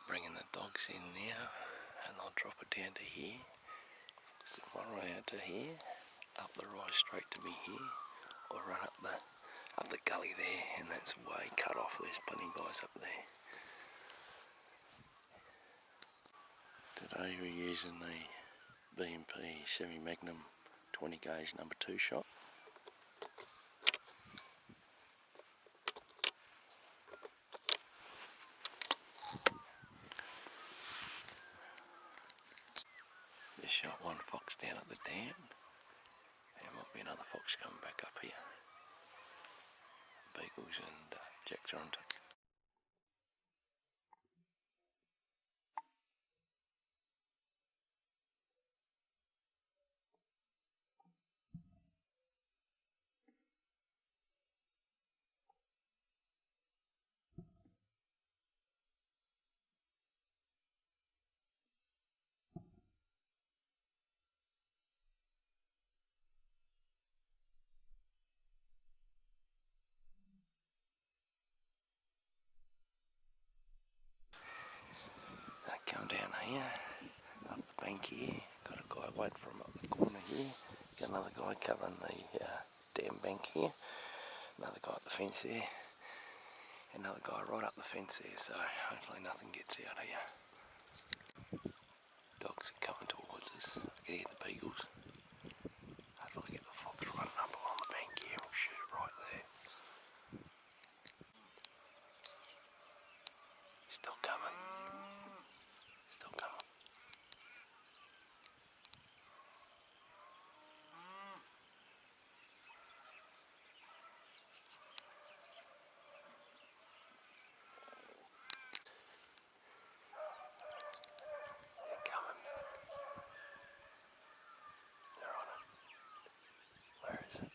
bringing the dogs in now, and I'll drop it down to here. So one right out to here, up the rise straight to me here, or run up the gully there, and that's way cut off. There's plenty of guys up there. Today we're using the B&P semi-magnum 20 gauge number 2 shot. Just shot one fox down at the dam. There might be another fox coming back up here. Beagles and Jagd are on top. Come down here, up the bank here, got a guy waiting for him up the corner here, got another guy covering the dam bank here, another guy up the fence there, another guy right up the fence there, so hopefully nothing gets out here. Dogs are coming towards us, I can hear the beagles, hopefully get the fox running up along the bank here, we'll shoot it right there. Still coming. Still coming. They're coming. They're on it. Where is it?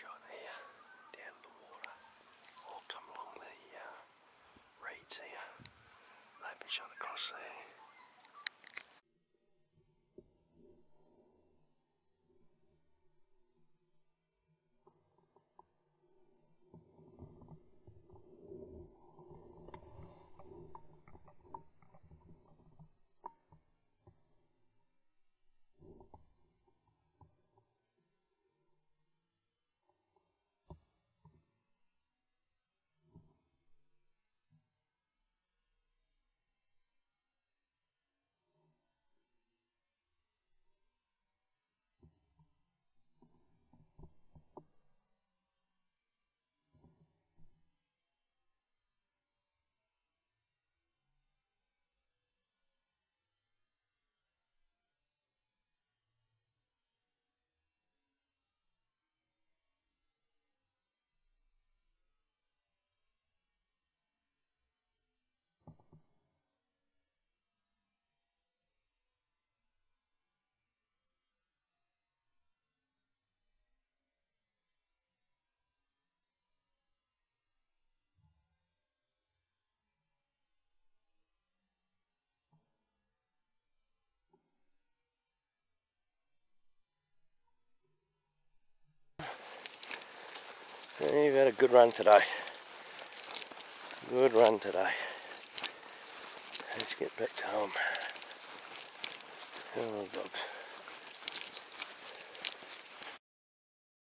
Shot here, down the water, or come along the reeds here. They've been shot across there. Yeah, you've had a good run today. Good run today. Let's get back to home. Oh, dogs.